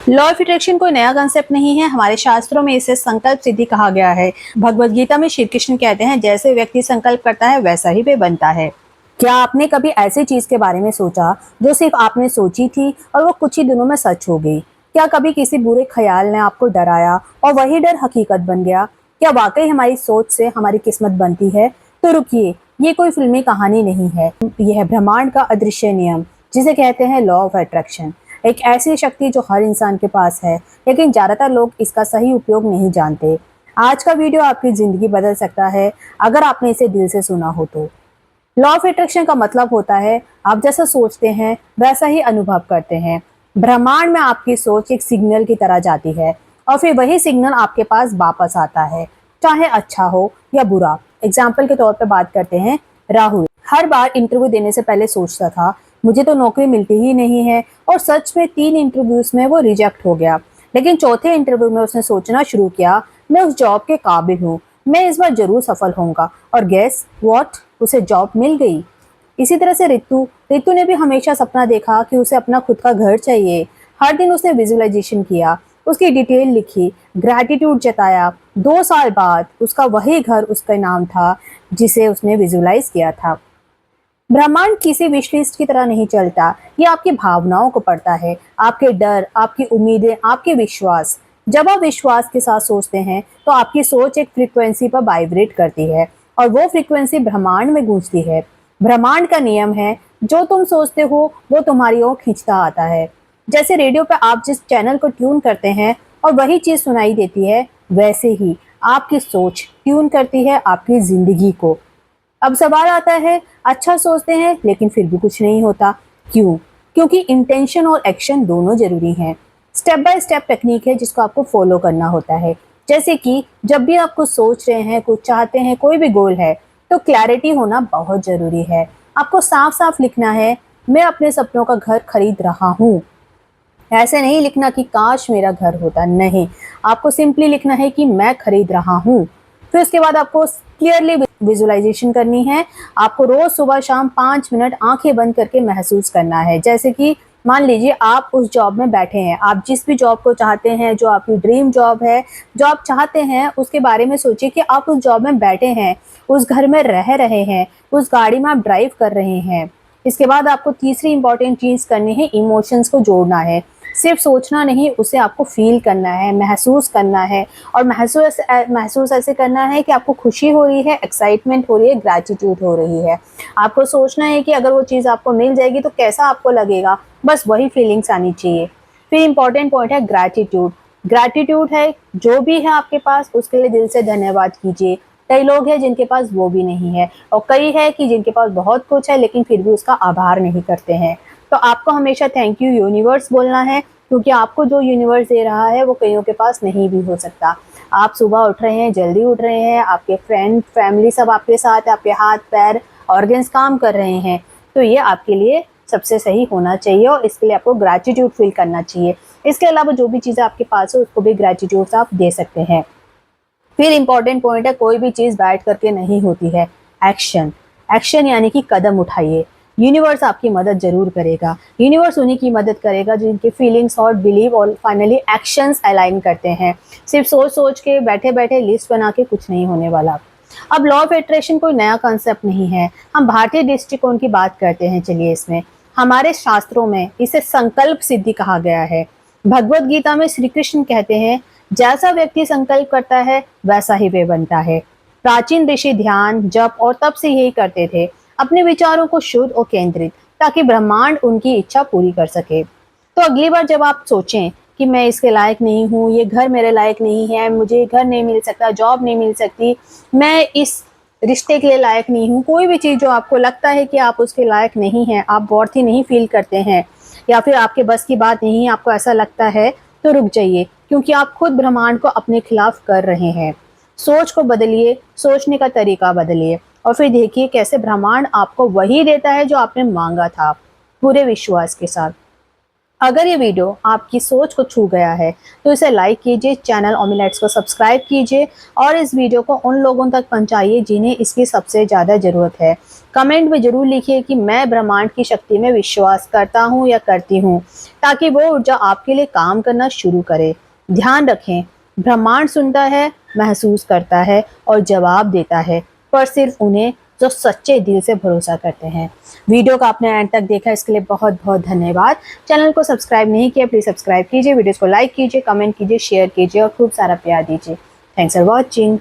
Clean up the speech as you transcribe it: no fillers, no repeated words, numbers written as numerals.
Law of attraction कोई नया concept नहीं है। हमारे शास्त्रों में इसे संकल्प सिद्धि कहा गया है। भगवत गीता में श्री कृष्ण कहते हैं, जैसे व्यक्ति संकल्प करता है वैसा ही वे बनता है। क्या आपने कभी ऐसी चीज के बारे में सोचा जो सिर्फ आपने सोची थी और वो कुछ ही दिनों में सच हो गई? क्या कभी किसी बुरे ख्याल ने आपको डराया और वही डर हकीकत बन गया? क्या वाकई हमारी सोच से हमारी किस्मत बनती है? तो रुकिए, ये कोई फिल्मी कहानी नहीं है। यह है ब्रह्मांड का अदृश्य नियम, जिसे कहते हैं लॉ ऑफ अट्रैक्शन। एक ऐसी शक्ति जो हर इंसान के पास है, लेकिन ज्यादातर लोग इसका सही उपयोग नहीं जानते। आज का वीडियो आपकी जिंदगी बदल सकता है, अगर आपने इसे दिल से सुना हो तो। लॉ ऑफ अट्रैक्शन का मतलब होता है, आप जैसा सोचते हैं वैसा ही अनुभव करते हैं। ब्रह्मांड में आपकी सोच एक सिग्नल की तरह जाती है और फिर वही सिग्नल आपके पास वापस आता है, चाहे अच्छा हो या बुरा। एग्जाम्पल के तौर पर बात करते हैं। राहुल हर बार इंटरव्यू देने से पहले सोचता था, मुझे तो नौकरी मिलती ही नहीं है, और सच में 3 इंटरव्यूज में वो रिजेक्ट हो गया। लेकिन चौथे इंटरव्यू में उसने सोचना शुरू किया, मैं उस जॉब के काबिल हूँ, मैं इस बार जरूर सफल होऊंगा। और गेस व्हाट, उसे जॉब मिल गई। इसी तरह से रितु रितु ने भी हमेशा सपना देखा कि उसे अपना खुद का घर चाहिए। हर दिन उसने विजुअलाइजेशन किया, उसकी डिटेल लिखी, ग्रैटिट्यूड जताया। 2 साल बाद उसका वही घर उसका नाम था जिसे उसने विजुअलाइज किया था। ब्रह्मांड किसी विश लिस्ट की तरह नहीं चलता, ये आपकी भावनाओं को पढ़ता है, आपके डर, आपकी उम्मीदें, आपके विश्वास। जब आप विश्वास के साथ सोचते हैं तो आपकी सोच एक फ्रीक्वेंसी पर वाइब्रेट करती है और वो फ्रीक्वेंसी ब्रह्मांड में गूंजती है। ब्रह्मांड का नियम है, जो तुम सोचते हो वो तुम्हारी ओर खींचता आता है। जैसे रेडियो पर आप जिस चैनल को ट्यून करते हैं और वही चीज सुनाई देती है, वैसे ही आपकी सोच ट्यून करती है आपकी जिंदगी को। अब सवाल आता है, अच्छा सोचते हैं लेकिन फिर भी कुछ नहीं होता, क्यों? क्योंकि इंटेंशन और एक्शन दोनों जरूरी हैं। स्टेप बाय स्टेप टेक्निक है जिसको आपको फॉलो करना होता है। जैसे कि जब भी आप कुछ सोच रहे हैं, कुछ चाहते हैं, कोई भी गोल है, तो क्लैरिटी होना बहुत जरूरी है। आपको साफ साफ लिखना है, मैं अपने सपनों का घर खरीद रहा हूँ। ऐसे नहीं लिखना कि काश मेरा घर होता, नहीं। आपको सिंपली लिखना है कि मैं खरीद रहा हूँ। फिर उसके बाद आपको क्लियरली विजुअलाइजेशन करनी है। आपको रोज सुबह शाम 5 मिनट आंखें बंद करके महसूस करना है। जैसे कि मान लीजिए आप उस जॉब में बैठे हैं, आप जिस भी जॉब को चाहते हैं, जो आपकी ड्रीम जॉब है, जो आप चाहते हैं, उसके बारे में सोचिए कि आप उस जॉब में बैठे हैं, उस घर में रह रहे हैं, उस गाड़ी में आप ड्राइव कर रहे हैं। इसके बाद आपको तीसरी इंपॉर्टेंट चीज करनी है, इमोशंस को जोड़ना है। सिर्फ सोचना नहीं, उसे आपको फील करना है, महसूस करना है। और महसूस ऐसे करना है कि आपको खुशी हो रही है, एक्साइटमेंट हो रही है, ग्रैटिट्यूड हो रही है। आपको सोचना है कि अगर वो चीज़ आपको मिल जाएगी तो कैसा आपको लगेगा, बस वही फीलिंग्स आनी चाहिए। फिर इंपॉर्टेंट पॉइंट है ग्रैटिट्यूड। ग्रैटिट्यूड है, जो भी है आपके पास उसके लिए दिल से धन्यवाद कीजिए। कई लोग हैं जिनके पास वो भी नहीं है, और कई है कि जिनके पास बहुत कुछ है लेकिन फिर भी उसका आभार नहीं करते हैं। तो आपको हमेशा थैंक यू यूनिवर्स बोलना है, क्योंकि आपको जो यूनिवर्स दे रहा है वो कईयों के पास नहीं भी हो सकता। आप सुबह उठ रहे हैं, जल्दी उठ रहे हैं, आपके फ्रेंड फैमिली सब आपके साथ है, आपके हाथ पैर ऑर्गन्स काम कर रहे हैं, तो ये आपके लिए सबसे सही होना चाहिए और इसके लिए आपको ग्रैटिट्यूड फील करना चाहिए। इसके अलावा जो भी चीज़ें आपके पास है उसको भी ग्रैटिट्यूड आप दे सकते हैं। फिर इंपॉर्टेंट पॉइंट है, कोई भी चीज़ बैठ करके नहीं होती है, एक्शन। एक्शन यानी कि कदम उठाइए। यूनिवर्स आपकी मदद जरूर करेगा। यूनिवर्स उन्हीं की मदद करेगा जिनके फीलिंग्स और बिलीव और फाइनली एक्शंस अलाइन करते हैं। सिर्फ सोच सोच के बैठे बैठे लिस्ट बना के कुछ नहीं होने वाला। अब लॉ ऑफ अट्रैक्शन कोई नया कॉन्सेप्ट नहीं है, हम भारतीय दृष्टिकोण की बात करते हैं। चलिए, इसमें हमारे शास्त्रों में इसे संकल्प सिद्धि कहा गया है। भगवत गीता में श्री कृष्ण कहते हैं, जैसा व्यक्ति संकल्प करता है वैसा ही वे बनता है। प्राचीन ऋषि ध्यान, जप और तप से यही करते थे, अपने विचारों को शुद्ध और केंद्रित, ताकि ब्रह्मांड उनकी इच्छा पूरी कर सके। तो अगली बार जब आप सोचें कि मैं इसके लायक नहीं हूँ, ये घर मेरे लायक नहीं है, मुझे घर नहीं मिल सकता, जॉब नहीं मिल सकती, मैं इस रिश्ते के लिए लायक नहीं हूँ, कोई भी चीज़ जो आपको लगता है कि आप उसके लायक नहीं हैं, आप वर्थी नहीं फील करते हैं, या फिर आपके बस की बात नहीं है, आपको ऐसा लगता है, तो रुक जाइए, क्योंकि आप खुद ब्रह्मांड को अपने खिलाफ कर रहे हैं। सोच को बदलिए, सोचने का तरीका बदलिए, और फिर देखिए कैसे ब्रह्मांड आपको वही देता है जो आपने मांगा था, पूरे विश्वास के साथ। अगर ये वीडियो आपकी सोच को छू गया है तो इसे लाइक कीजिए, चैनल ओमिलेट्स को सब्सक्राइब कीजिए और इस वीडियो को उन लोगों तक पहुंचाइए जिन्हें इसकी सबसे ज़्यादा ज़रूरत है। कमेंट में ज़रूर लिखिए कि मैं ब्रह्मांड की शक्ति में विश्वास करता हूँ या करती हूँ, ताकि वो ऊर्जा आपके लिए काम करना शुरू करे। ध्यान रखें, ब्रह्मांड सुनता है, महसूस करता है और जवाब देता है, पर सिर्फ उन्हें जो सच्चे दिल से भरोसा करते हैं। वीडियो को आपने एंड तक देखा, इसके लिए बहुत बहुत धन्यवाद। चैनल को सब्सक्राइब नहीं किया, प्लीज सब्सक्राइब कीजिए, वीडियोस को लाइक कीजिए, कमेंट कीजिए, शेयर कीजिए और खूब सारा प्यार दीजिए। Thanks for watching.